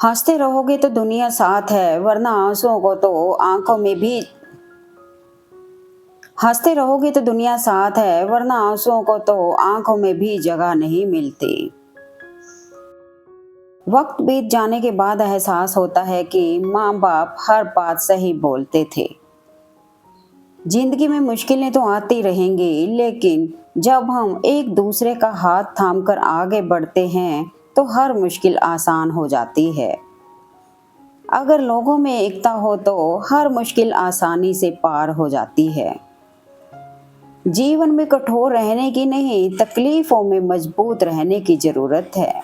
हंसते रहोगे तो दुनिया साथ है, वरना आंसुओं को तो आंखों में भी हंसते रहोगे तो दुनिया साथ है, वरना आंसुओं को तो आंखों में भी जगह नहीं मिलती। वक्त बीत जाने के बाद एहसास होता है कि माँ बाप हर बात सही बोलते थे। जिंदगी में मुश्किलें तो आती रहेंगी, लेकिन जब हम एक दूसरे का हाथ थामकर आगे बढ़ते हैं तो हर मुश्किल आसान हो जाती है। अगर लोगों में एकता हो तो हर मुश्किल आसानी से पार हो जाती है। जीवन में कठोर रहने की नहीं, तकलीफों में मजबूत रहने की जरूरत है।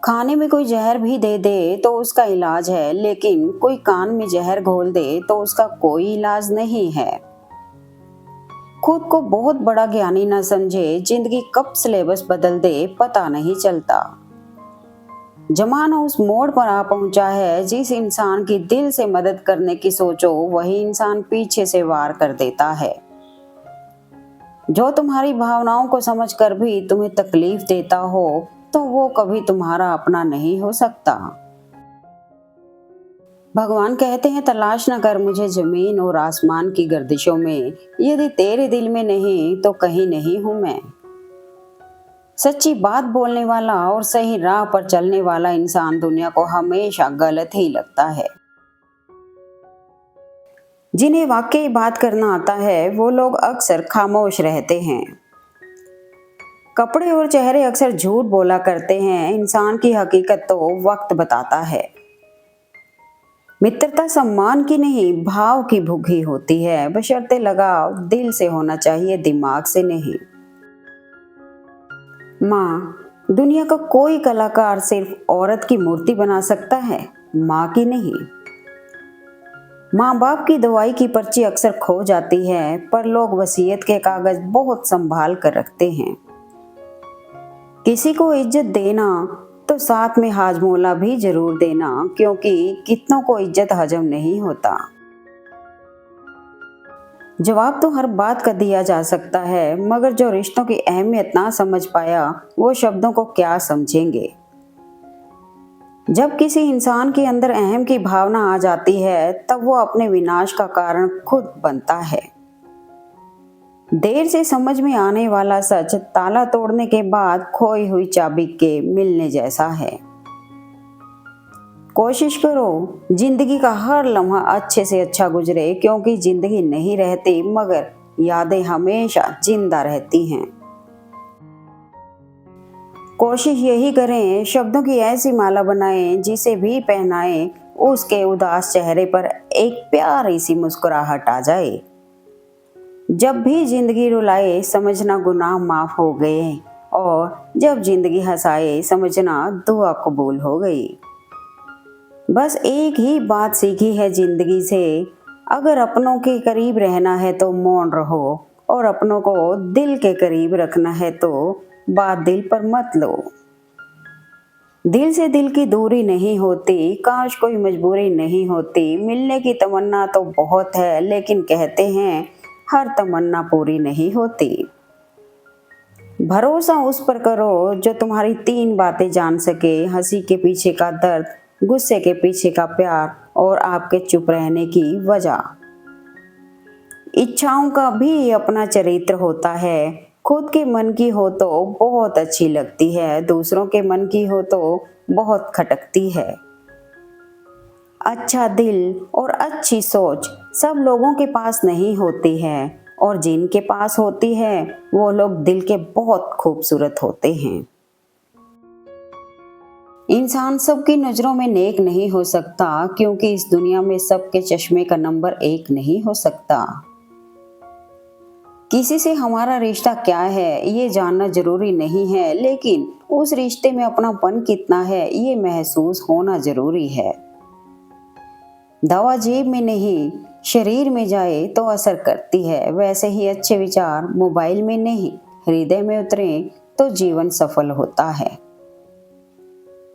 खाने में कोई जहर भी दे दे तो उसका इलाज है, लेकिन कोई कान में जहर घोल दे तो उसका कोई इलाज नहीं है। खुद को बहुत बड़ा ज्ञानी न समझे, जिंदगी कब सिलेबस बदल दे पता नहीं चलता। जमाना उस मोड़ पर आ पहुंचा है, जिस इंसान की दिल से मदद करने की सोचो वही इंसान पीछे से वार कर देता है। जो तुम्हारी भावनाओं को समझकर भी तुम्हें तकलीफ देता हो तो वो कभी तुम्हारा अपना नहीं हो सकता। भगवान कहते हैं, तलाश न कर मुझे जमीन और आसमान की गर्दिशों में, यदि तेरे दिल में नहीं तो कहीं नहीं हूं मैं। सच्ची बात बोलने वाला और सही राह पर चलने वाला इंसान दुनिया को हमेशा गलत ही लगता है। जिन्हें वाकई बात करना आता है वो लोग अक्सर खामोश रहते हैं। कपड़े और चेहरे अक्सर झूठ बोला करते हैं, इंसान की हकीकत तो वक्त बताता है। मित्रता सम्मान की नहीं, भाव की भूखी होती है, बशर्ते लगाव दिल से होना चाहिए, दिमाग से नहीं। माँ, दुनिया का कोई कलाकार सिर्फ औरत की मूर्ति बना सकता है, माँ की नहीं। माँ बाप की दवाई की पर्ची अक्सर खो जाती है, पर लोग वसीयत के कागज बहुत संभाल कर रखते हैं। किसी को इज्जत देना तो साथ में हाजमोला भी जरूर देना, क्योंकि कितनों को इज्जत हजम नहीं होता। जवाब तो हर बात का दिया जा सकता है, मगर जो रिश्तों की अहमियत ना समझ पाया वो शब्दों को क्या समझेंगे। जब किसी इंसान के अंदर अहम की भावना आ जाती है तब वो अपने विनाश का कारण खुद बनता है। देर से समझ में आने वाला सच ताला तोड़ने के बाद खोई हुई चाबी के मिलने जैसा है। कोशिश करो जिंदगी का हर लम्हा अच्छे से अच्छा गुजरे, क्योंकि जिंदगी नहीं रहती मगर यादें हमेशा जिंदा रहती हैं। कोशिश यही करें, शब्दों की ऐसी माला बनाएं जिसे भी पहनाएं उसके उदास चेहरे पर एक प्यारी सी मुस्कुराहट आ जाए। जब भी जिंदगी रुलाए समझना गुनाह माफ हो गए, और जब जिंदगी हंसाए समझना दुआ कबूल हो गई। बस एक ही बात सीखी है जिंदगी से, अगर अपनों के करीब रहना है तो मौन रहो, और अपनों को दिल के करीब रखना है तो बात दिल पर मत लो। दिल से दिल की दूरी नहीं होती, काश कोई मजबूरी नहीं होती। मिलने की तमन्ना तो बहुत है, लेकिन कहते हैं हर तमन्ना पूरी नहीं होती। भरोसा उस पर करो जो तुम्हारी तीन बातें जान सके, हंसी के पीछे का दर्द, गुस्से के पीछे का प्यार, और आपके चुप रहने की वजह। इच्छाओं का भी अपना चरित्र होता है, खुद के मन की हो तो बहुत अच्छी लगती है, दूसरों के मन की हो तो बहुत खटकती है। अच्छा दिल और अच्छी सोच सब लोगों के पास नहीं होती है, और जिनके पास होती है वो लोग दिल के बहुत खूबसूरत होते हैं। इंसान सबकी नजरों में नेक नहीं हो सकता, क्योंकि इस दुनिया में सबके चश्मे का नंबर एक नहीं हो सकता। किसी से हमारा रिश्ता क्या है ये जानना जरूरी नहीं है, लेकिन उस रिश्ते में अपनापन कितना है ये महसूस होना जरूरी है। दवा जेब में नहीं शरीर में जाए तो असर करती है, वैसे ही अच्छे विचार मोबाइल में नहीं हृदय में उतरे तो जीवन सफल होता है।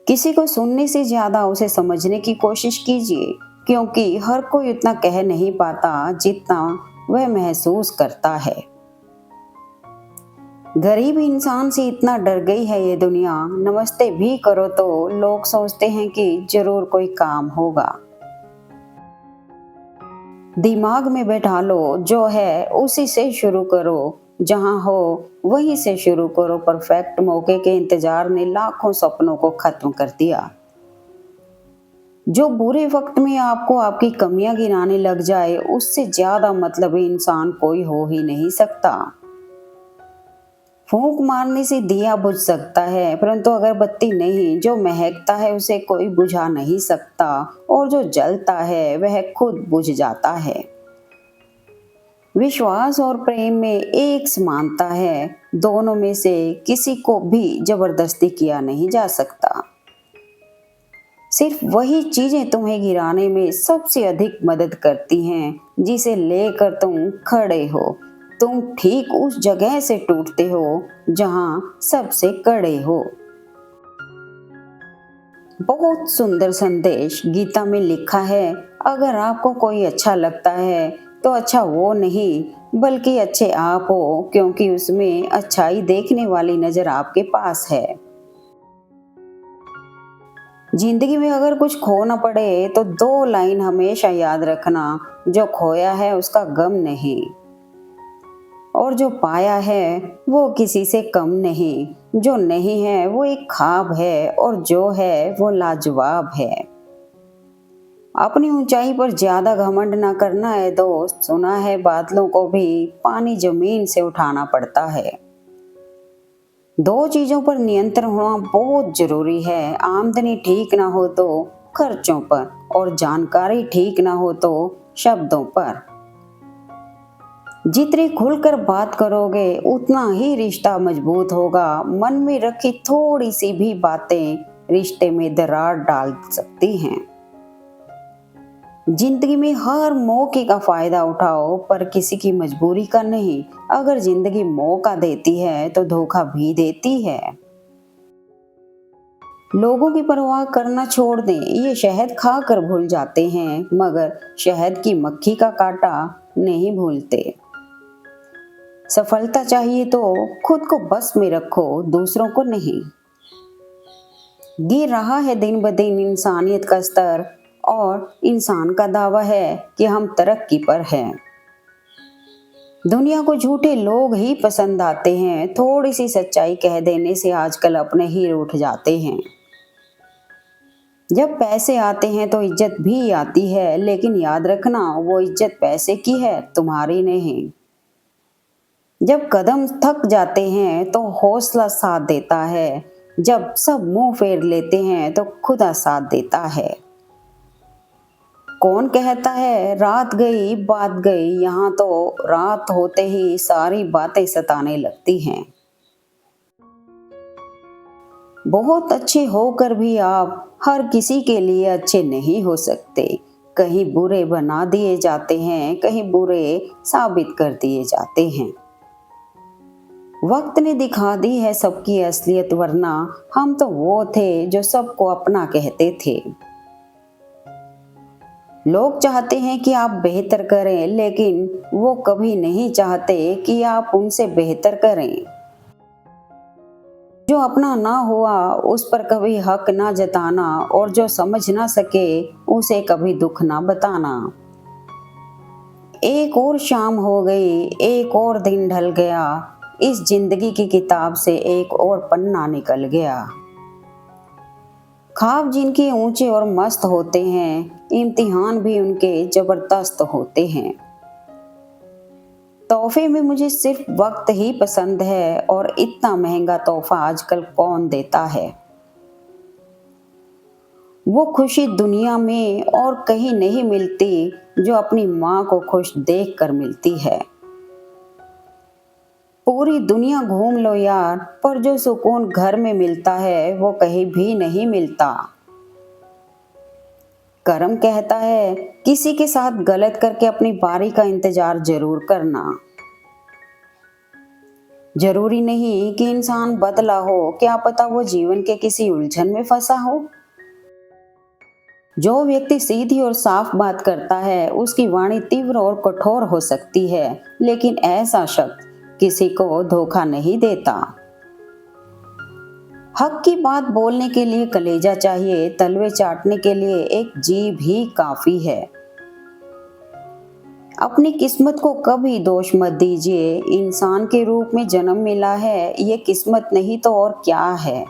किसी को सुनने से ज्यादा उसे समझने की कोशिश कीजिए, क्योंकि हर कोई उतना कह नहीं पाता जितना वह महसूस करता है। गरीब इंसान से इतना डर गई है ये दुनिया, नमस्ते भी करो तो लोग सोचते हैं कि जरूर कोई काम होगा। दिमाग में बैठा लो, जो है उसी से शुरू करो, जहां हो वहीं से शुरू करो। परफेक्ट मौके के इंतजार ने लाखों सपनों को खत्म कर दिया। जो बुरे वक्त में आपको आपकी कमियां गिनाने लग जाए, उससे ज्यादा मतलबी इंसान कोई हो ही नहीं सकता। फूंक मारने से दिया बुझ सकता है, परंतु अगरबत्ती नहीं। जो महकता है उसे कोई बुझा नहीं सकता, और जो जलता है वह खुद बुझ जाता है। विश्वास और प्रेम में एक समानता है, दोनों में से किसी को भी जबरदस्ती किया नहीं जा सकता। सिर्फ वही चीजें तुम्हें गिराने में सबसे अधिक मदद करती हैं जिसे लेकर तुम खड़े हो। तुम ठीक उस जगह से टूटते हो जहां सबसे कड़े हो। बहुत सुंदर संदेश गीता में लिखा है, अगर आपको कोई अच्छा लगता है तो अच्छा वो नहीं बल्कि अच्छे आप हो, क्योंकि उसमें अच्छाई देखने वाली नजर आपके पास है। जिंदगी में अगर कुछ खो न पड़े तो दो लाइन हमेशा याद रखना, जो खोया है उसका गम नहीं, और जो पाया है वो किसी से कम नहीं। जो नहीं है वो एक ख्वाब है, और जो है वो लाजवाब है। अपनी ऊंचाई पर ज्यादा घमंड ना करना है दोस्त। सुना है बादलों को भी पानी जमीन से उठाना पड़ता है। दो चीजों पर नियंत्रण होना बहुत जरूरी है, आमदनी ठीक ना हो तो खर्चों पर, और जानकारी ठीक ना हो तो शब्दों पर। जितनी खुलकर बात करोगे उतना ही रिश्ता मजबूत होगा। मन में रखी थोड़ी सी भी बातें रिश्ते में दरार डाल सकती हैं। जिंदगी में हर मौके का फायदा उठाओ, पर किसी की मजबूरी का नहीं। अगर जिंदगी मौका देती है तो धोखा भी देती है। लोगों की परवाह करना छोड़ दें, ये शहद खाकर भूल जाते हैं मगर शहद की मक्खी का कांटा नहीं भूलते। सफलता चाहिए तो खुद को बस में रखो, दूसरों को नहीं। गिर रहा है दिन ब दिन इंसानियत का स्तर, और इंसान का दावा है कि हम तरक्की पर हैं। दुनिया को झूठे लोग ही पसंद आते हैं। थोड़ी सी सच्चाई कह देने से आजकल अपने ही रूठ जाते हैं। जब पैसे आते हैं तो इज्जत भी आती है, लेकिन याद रखना वो इज्जत पैसे की है, तुम्हारी नहीं। जब कदम थक जाते हैं तो हौसला साथ देता है। जब सब मुंह फेर लेते हैं तो खुदा साथ देता है। कौन कहता है रात गई बात गई, यहाँ तो रात होते ही सारी बातें सताने लगती हैं। बहुत अच्छे होकर भी आप हर किसी के लिए अच्छे नहीं हो सकते। कहीं बुरे बना दिए जाते हैं, कहीं बुरे साबित कर दिए जाते हैं। वक्त ने दिखा दी है सबकी असलियत, वरना हम तो वो थे जो सबको अपना कहते थे। लोग चाहते हैं कि आप बेहतर करें, लेकिन वो कभी नहीं चाहते कि आप उनसे बेहतर करें। जो अपना ना हुआ उस पर कभी हक ना जताना, और जो समझ ना सके उसे कभी दुख ना बताना। एक और शाम हो गई, एक और दिन ढल गया, इस जिंदगी की किताब से एक और पन्ना निकल गया। ख्वाब जिनके ऊंचे और मस्त होते हैं, इम्तिहान भी उनके जबरदस्त होते हैं। तोहफे में मुझे सिर्फ वक्त ही पसंद है, और इतना महंगा तोहफा आजकल कौन देता है। वो खुशी दुनिया में और कहीं नहीं मिलती जो अपनी माँ को खुश देख कर मिलती है। पूरी दुनिया घूम लो यार, पर जो सुकून घर में मिलता है वो कहीं भी नहीं मिलता। करम कहता है किसी के साथ गलत करके अपनी बारी का इंतजार जरूर करना। जरूरी नहीं कि इंसान बदला हो, क्या पता वो जीवन के किसी उलझन में फंसा हो। जो व्यक्ति सीधी और साफ बात करता है उसकी वाणी तीव्र और कठोर हो सकती है, लेकिन ऐसा शख्स किसी को धोखा नहीं देता। हक की बात बोलने के लिए कलेजा चाहिए, तलवे चाटने के लिए एक जीभ ही काफी है। अपनी किस्मत को कभी दोष मत दीजिए। इंसान के रूप में जन्म मिला है, ये किस्मत नहीं तो और क्या है।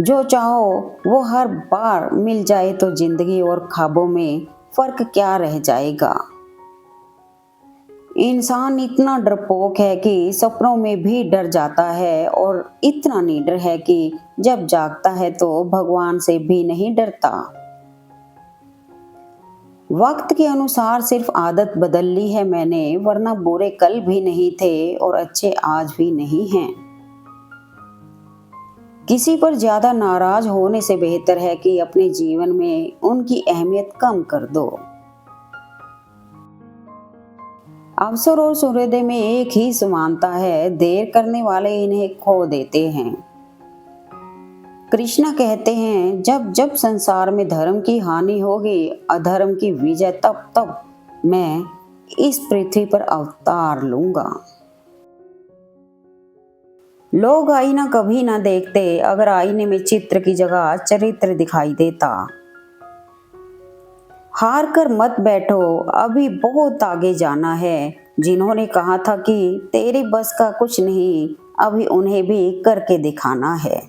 जो चाहो वो हर बार मिल जाए तो जिंदगी और ख्वाबों में फर्क क्या रह जाएगा। इंसान इतना डरपोक है कि सपनों में भी डर जाता है, और इतना निडर है कि जब जागता है तो भगवान से भी नहीं डरता। वक्त के अनुसार सिर्फ आदत बदल ली है मैंने, वरना बुरे कल भी नहीं थे और अच्छे आज भी नहीं हैं। किसी पर ज्यादा नाराज होने से बेहतर है कि अपने जीवन में उनकी अहमियत कम कर दो। अवसर और सूर्योदय में एक ही समानता है, देर करने वाले इन्हें खो देते हैं। कृष्णा कहते हैं, जब जब संसार में धर्म की हानि होगी, अधर्म की विजय, तब तब मैं इस पृथ्वी पर अवतार लूंगा। लोग आईना कभी ना देखते, अगर आईने में चित्र की जगह चरित्र दिखाई देता। हार कर मत बैठो, अभी बहुत आगे जाना है। जिन्होंने कहा था कि तेरे बस का कुछ नहीं, अभी उन्हें भी करके दिखाना है।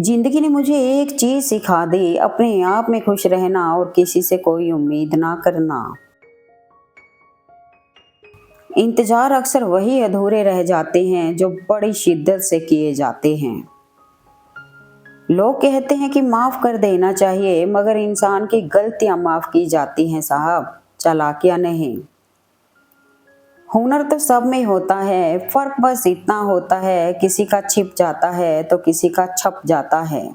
जिंदगी ने मुझे एक चीज सिखा दी, अपने आप में खुश रहना और किसी से कोई उम्मीद ना करना। इंतजार अक्सर वही अधूरे रह जाते हैं जो बड़ी शिद्दत से किए जाते हैं। लोग कहते हैं कि माफ कर देना चाहिए, मगर इंसान की गलतियां माफ की जाती हैं साहब, चालाकियां नहीं। हुनर तो सब में होता है, फर्क बस इतना होता है किसी का छिप जाता है तो किसी का छप जाता है।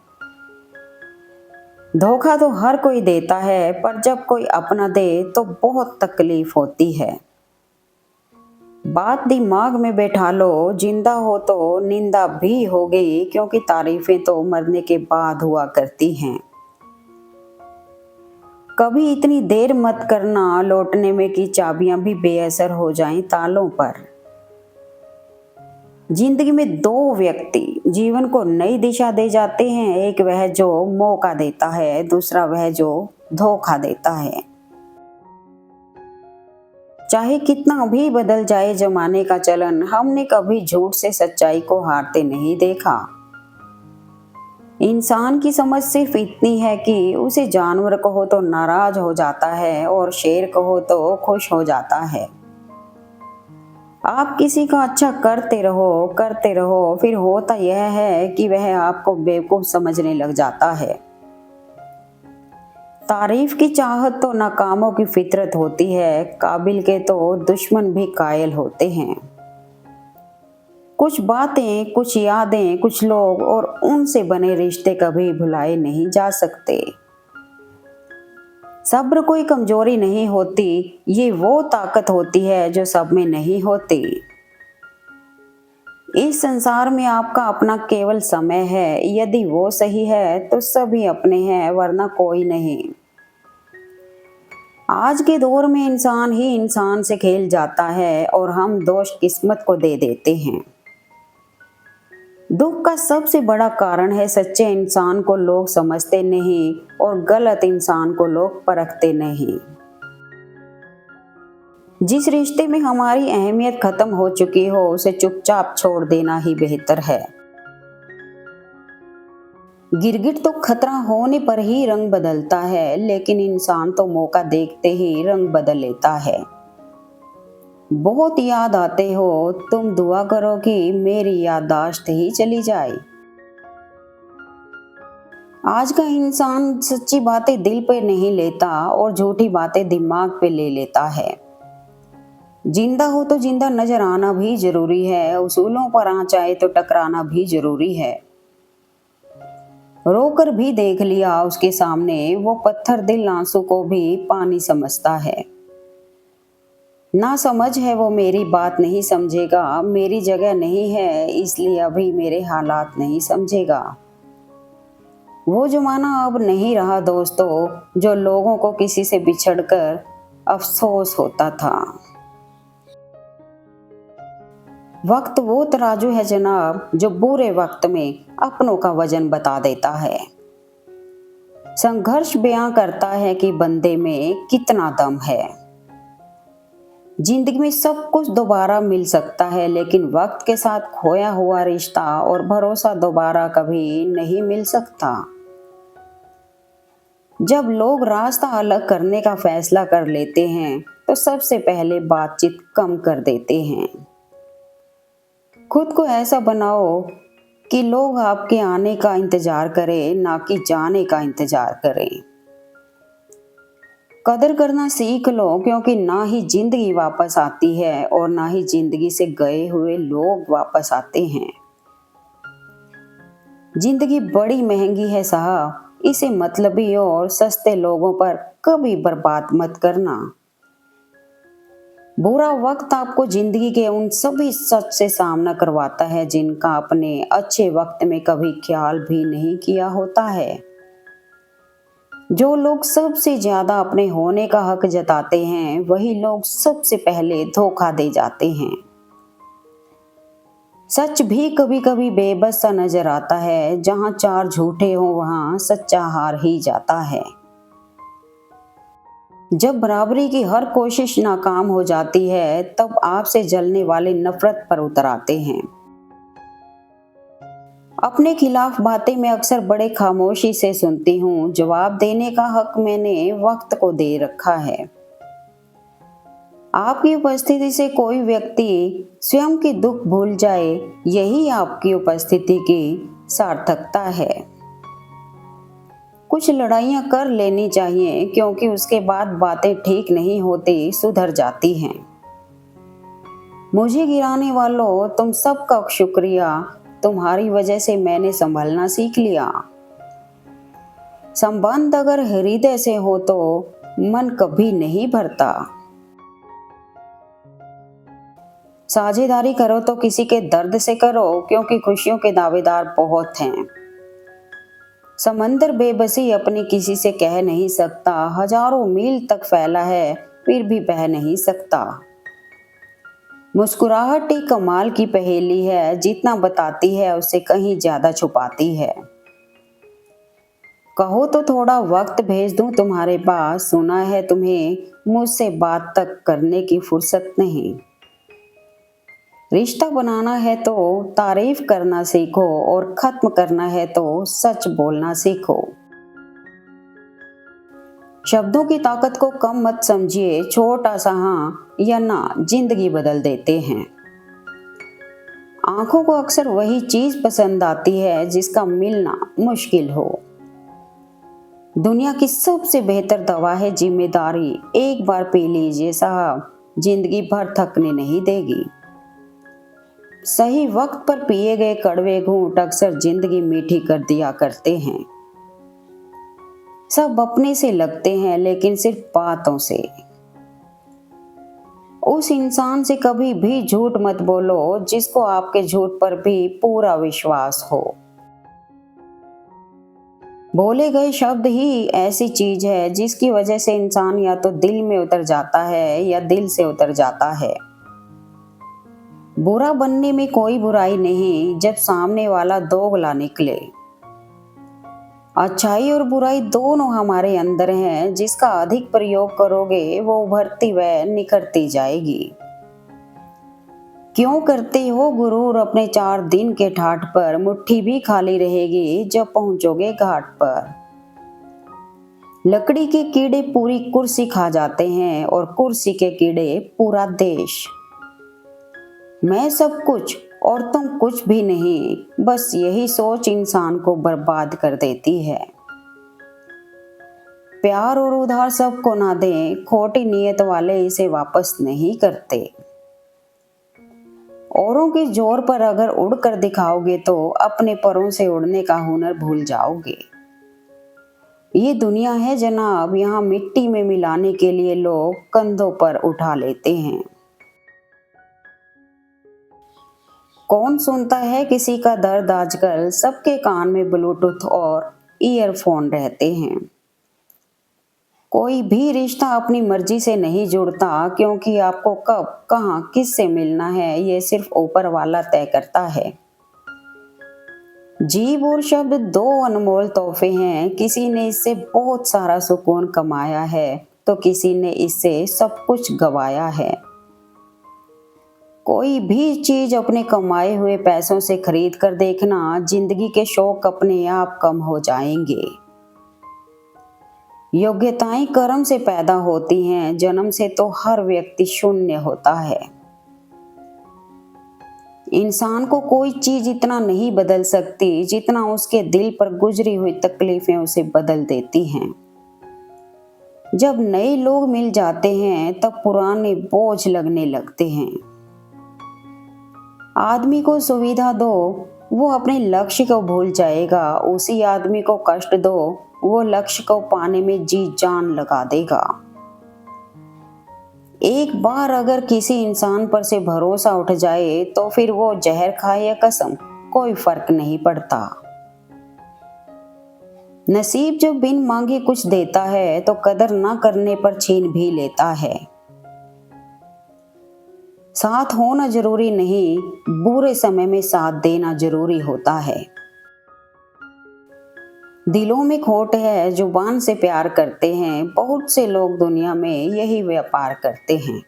धोखा तो हर कोई देता है, पर जब कोई अपना दे तो बहुत तकलीफ होती है। बात दिमाग में बैठा लो, जिंदा हो तो निंदा भी होगी, क्योंकि तारीफें तो मरने के बाद हुआ करती हैं। कभी इतनी देर मत करना लौटने में कि चाबियां भी बेअसर हो जाएं तालों पर। जिंदगी में दो व्यक्ति जीवन को नई दिशा दे जाते हैं, एक वह जो मौका देता है, दूसरा वह जो धोखा देता है। चाहे कितना भी बदल जाए जमाने का चलन, हमने कभी झूठ से सच्चाई को हारते नहीं देखा। इंसान की समझ सिर्फ इतनी है कि उसे जानवर कहो तो नाराज हो जाता है और शेर कहो तो खुश हो जाता है। आप किसी का अच्छा करते रहो, फिर होता यह है कि वह आपको बेवकूफ समझने लग जाता है। तारीफ की चाहत तो नाकामों की फितरत होती है, काबिल के तो दुश्मन भी कायल होते हैं। कुछ बातें, कुछ यादें, कुछ लोग और उनसे बने रिश्ते कभी भुलाए नहीं जा सकते। सब्र कोई कमजोरी नहीं होती, ये वो ताकत होती है जो सब में नहीं होती। इस संसार में आपका अपना केवल समय है, यदि वो सही है तो सभी अपने हैं, वरना कोई नहीं। आज के दौर में इंसान ही इंसान से खेल जाता है और हम दोष किस्मत को दे देते हैं। दुख का सबसे बड़ा कारण है सच्चे इंसान को लोग समझते नहीं और गलत इंसान को लोग परखते नहीं। जिस रिश्ते में हमारी अहमियत खत्म हो चुकी हो, उसे चुपचाप छोड़ देना ही बेहतर है। गिरगिट तो खतरा होने पर ही रंग बदलता है, लेकिन इंसान तो मौका देखते ही रंग बदल लेता है। बहुत याद आते हो, तुम दुआ करो कि मेरी याददाश्त ही चली जाए। आज का इंसान सच्ची बातें दिल पे नहीं लेता और झूठी बातें दिमाग पे ले लेता है। जिंदा हो तो जिंदा नजर आना भी जरूरी है, उसूलों पर आँच आए तो टकराना भी जरूरी है। रोकर भी देख लिया उसके सामने, वो पत्थर दिल आंसू को भी पानी समझता है। ना समझ है वो मेरी बात नहीं समझेगा, मेरी जगह नहीं है इसलिए अभी मेरे हालात नहीं समझेगा। वो जमाना अब नहीं रहा दोस्तों, जो लोगों को किसी से बिछड़कर अफसोस होता था। वक्त वो तराजू है जनाब जो बुरे वक्त में अपनों का वजन बता देता है। संघर्ष बयां करता है कि बंदे में कितना दम है। जिंदगी में सब कुछ दोबारा मिल सकता है, लेकिन वक्त के साथ खोया हुआ रिश्ता और भरोसा दोबारा कभी नहीं मिल सकता। जब लोग रास्ता अलग करने का फैसला कर लेते हैं तो सबसे पहले बातचीत कम कर देते हैं। खुद को ऐसा बनाओ कि लोग आपके आने का इंतजार करें, ना कि जाने का इंतजार करें। कदर करना सीख लो, क्योंकि ना ही जिंदगी वापस आती है और ना ही जिंदगी से गए हुए लोग वापस आते हैं। जिंदगी बड़ी महंगी है साहब, इसे मतलबी और सस्ते लोगों पर कभी बर्बाद मत करना। बुरा वक्त आपको जिंदगी के उन सभी सच से सामना करवाता है जिनका अपने अच्छे वक्त में कभी ख्याल भी नहीं किया होता है। जो लोग सबसे ज्यादा अपने होने का हक जताते हैं, वही लोग सबसे पहले धोखा दे जाते हैं। सच भी कभी कभी बेबस सा नजर आता है। जहां चार झूठे हो वहां सच्चा हार ही जाता है। जब बराबरी की हर कोशिश नाकाम हो जाती है, तब आपसे जलने वाले नफरत पर उतर आते हैं। अपने खिलाफ बातें मैं अक्सर बड़े खामोशी से सुनती हूँ। जवाब देने का हक मैंने वक्त को दे रखा है। आपकी उपस्थिति से कोई व्यक्ति स्वयं की दुख भूल जाए, यही आपकी उपस्थिति की सार्थकता है। कुछ लड़ाइयाँ कर लेनी चाहिए, क्योंकि उसके बाद बातें ठीक नहीं होती, सुधर जाती हैं। मुझे गिराने वालों, तुम सबका शुक्रिया। तुम्हारी वजह से मैंने संभलना सीख लिया। संबंध अगर हृदय से हो तो मन कभी नहीं भरता। साझेदारी करो तो किसी के दर्द से करो, क्योंकि खुशियों के दावेदार बहुत हैं। समंदर बेबसी अपनी किसी से कह नहीं सकता। हजारों मील तक फैला है, फिर भी बह नहीं सकता। मुस्कुराहट एक कमाल की पहेली है, जितना बताती है उससे कहीं ज्यादा छुपाती है। कहो तो थोड़ा वक्त भेज दूं तुम्हारे पास, सुना है तुम्हें मुझसे बात तक करने की फुर्सत नहीं। रिश्ता बनाना है तो तारीफ करना सीखो, और खत्म करना है तो सच बोलना सीखो। शब्दों की ताकत को कम मत समझिए। छोटा सा हाँ या ना जिंदगी बदल देते हैं। आंखों को अक्सर वही चीज पसंद आती है जिसका मिलना मुश्किल हो। दुनिया की सबसे बेहतर दवा है जिम्मेदारी। एक बार पी लीजिए साहब, जिंदगी भर थकने नहीं देगी। सही वक्त पर पिए गए कड़वे घूंट अक्सर जिंदगी मीठी कर दिया करते हैं। सब अपने से लगते हैं, लेकिन सिर्फ बातों से। उस इंसान से कभी भी झूठ मत बोलो जिसको आपके झूठ पर भी पूरा विश्वास हो। बोले गए शब्द ही ऐसी चीज है जिसकी वजह से इंसान या तो दिल में उतर जाता है या दिल से उतर जाता है। बुरा बनने में कोई बुराई नहीं, जब सामने वाला दोगला निकले। अच्छाई और बुराई दोनों हमारे अंदर हैं, जिसका अधिक प्रयोग करोगे वो उभरती व निखरती जाएगी। क्यों करते हो गुरूर अपने 4 दिन के ठाठ पर, मुट्ठी भी खाली रहेगी जब पहुंचोगे घाट पर। लकड़ी के कीड़े पूरी कुर्सी खा जाते हैं, और कुर्सी के कीड़े पूरा देश। मैं सब कुछ और तुम कुछ भी नहीं, बस यही सोच इंसान को बर्बाद कर देती है। प्यार और उधार सबको ना दें, खोटी नीयत वाले इसे वापस नहीं करते। औरों के जोर पर अगर उड़कर दिखाओगे तो अपने परों से उड़ने का हुनर भूल जाओगे। ये दुनिया है जनाब, यहाँ मिट्टी में मिलाने के लिए लोग कंधों पर उठा लेते हैं। कौन सुनता है किसी का दर्द आजकल, सबके कान में ब्लूटूथ और ईयरफोन रहते हैं। कोई भी रिश्ता अपनी मर्जी से नहीं जुड़ता, क्योंकि आपको कब, कहाँ, किससे मिलना है ये सिर्फ ऊपर वाला तय करता है। जीव और शब्द दो अनमोल तोहफे हैं। किसी ने इससे बहुत सारा सुकून कमाया है तो किसी ने इससे सब कुछ गंवाया है। कोई भी चीज अपने कमाए हुए पैसों से खरीद कर देखना, जिंदगी के शौक अपने आप कम हो जाएंगे। योग्यताएं कर्म से पैदा होती हैं, जन्म से तो हर व्यक्ति शून्य होता है। इंसान को कोई चीज इतना नहीं बदल सकती जितना उसके दिल पर गुजरी हुई तकलीफें उसे बदल देती हैं। जब नए लोग मिल जाते हैं तब पुराने बोझ लगने लगते हैं। आदमी को सुविधा दो, वो अपने लक्ष्य को भूल जाएगा। उसी आदमी को कष्ट दो, वो लक्ष्य को पाने में जी जान लगा देगा। एक बार अगर किसी इंसान पर से भरोसा उठ जाए तो फिर वो जहर खाए या कसम, कोई फर्क नहीं पड़ता। नसीब जब बिन मांगे कुछ देता है तो कदर ना करने पर छीन भी लेता है। साथ होना जरूरी नहीं, बुरे समय में साथ देना जरूरी होता है। दिलों में खोट है, जुबान से प्यार करते हैं। बहुत से लोग दुनिया में यही व्यापार करते हैं।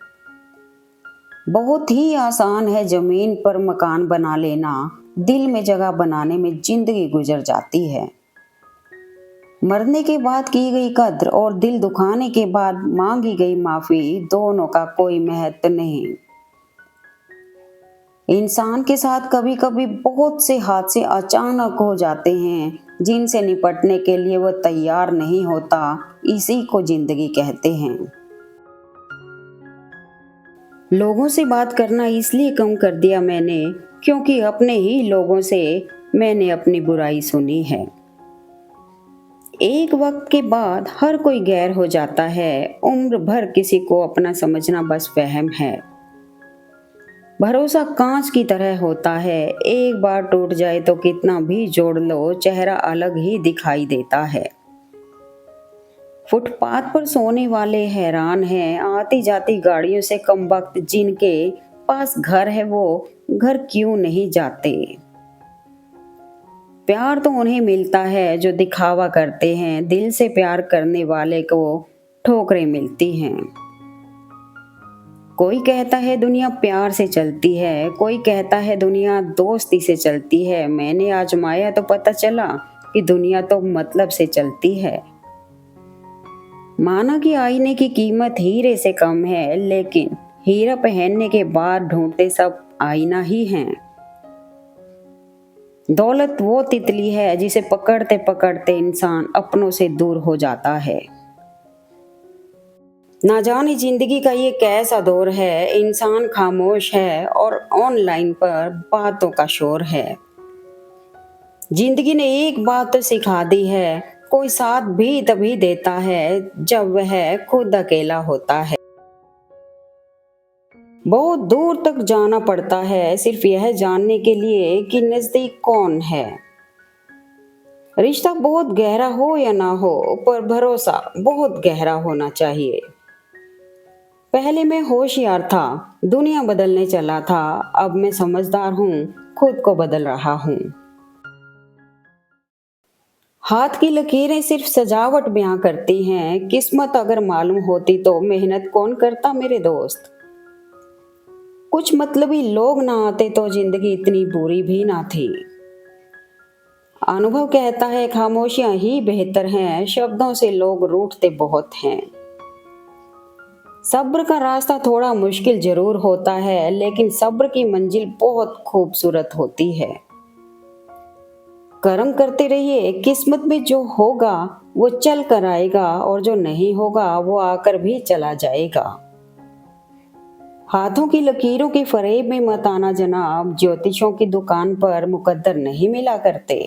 बहुत ही आसान है जमीन पर मकान बना लेना, दिल में जगह बनाने में जिंदगी गुजर जाती है। मरने के बाद की गई कद्र और दिल दुखाने के बाद मांगी गई माफी, दोनों का कोई महत्व नहीं। इंसान के साथ कभी कभी बहुत से हादसे अचानक हो जाते हैं जिनसे निपटने के लिए वो तैयार नहीं होता। इसी को जिंदगी कहते हैं। लोगों से बात करना इसलिए कम कर दिया मैंने क्योंकि अपने ही लोगों से मैंने अपनी बुराई सुनी है। एक वक्त के बाद हर कोई गैर हो जाता है। उम्र भर किसी को अपना समझना बस वहम है। भरोसा कांच की तरह होता है, एक बार टूट जाए तो कितना भी जोड़ लो चेहरा अलग ही दिखाई देता है। फुटपाथ पर सोने वाले हैरान हैं, आती जाती गाड़ियों से कम वक्त जिनके पास घर है वो घर क्यों नहीं जाते। प्यार तो उन्हें मिलता है जो दिखावा करते हैं, दिल से प्यार करने वाले को ठोकरें मिलती हैं। कोई कहता है दुनिया प्यार से चलती है, कोई कहता है दुनिया दोस्ती से चलती है। मैंने आजमाया तो पता चला कि दुनिया तो मतलब से चलती है। माना कि आईने की कीमत हीरे से कम है, लेकिन हीरा पहनने के बाद ढूंढते सब आईना ही हैं। दौलत वो तितली है जिसे पकड़ते पकड़ते इंसान अपनों से दूर हो जाता है। ना जाने जिंदगी का ये कैसा दौर है, इंसान खामोश है और ऑनलाइन पर बातों का शोर है। जिंदगी ने एक बात तो सिखा दी है, कोई साथ भी तभी देता है जब वह खुद अकेला होता है। बहुत दूर तक जाना पड़ता है सिर्फ यह जानने के लिए कि नजदीक कौन है। रिश्ता बहुत गहरा हो या ना हो, पर भरोसा बहुत गहरा होना चाहिए। पहले मैं होशियार था, दुनिया बदलने चला था। अब मैं समझदार हूँ, खुद को बदल रहा हूँ। हाथ की लकीरें सिर्फ सजावट बयां करती हैं, किस्मत अगर मालूम होती तो मेहनत कौन करता मेरे दोस्त। कुछ मतलबी लोग ना आते तो जिंदगी इतनी बुरी भी ना थी। अनुभव कहता है खामोशियां ही बेहतर हैं, शब्दों से लोग रूठते बहुत हैं। सब्र का रास्ता थोड़ा मुश्किल जरूर होता है, लेकिन सब्र की मंजिल बहुत खूबसूरत होती है। कर्म करते रहिए, किस्मत में जो होगा वो चल कर आएगा और जो नहीं होगा वो आकर भी चला जाएगा। हाथों की लकीरों की फरेब में मत आना जनाब, ज्योतिषों की दुकान पर मुकद्दर नहीं मिला करते।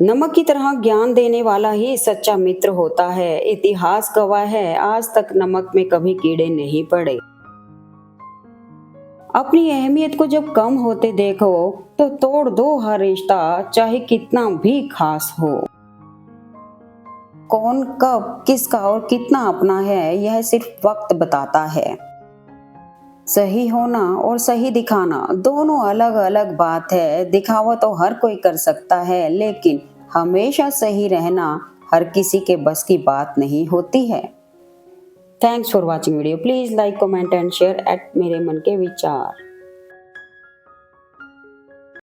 नमक की तरह ज्ञान देने वाला ही सच्चा मित्र होता है। इतिहास गवाह है, आज तक नमक में कभी कीड़े नहीं पड़े। अपनी अहमियत को जब कम होते देखो तो तोड़ दो हर रिश्ता, चाहे कितना भी खास हो। कौन कब किसका और कितना अपना है, यह सिर्फ वक्त बताता है। सही होना और सही दिखाना दोनों अलग अलग बात है। दिखावा तो हर कोई कर सकता है, लेकिन हमेशा सही रहना हर किसी के बस की बात नहीं होती है। Thanks for watching video. Please like, comment and share eight मेरे मन के विचार।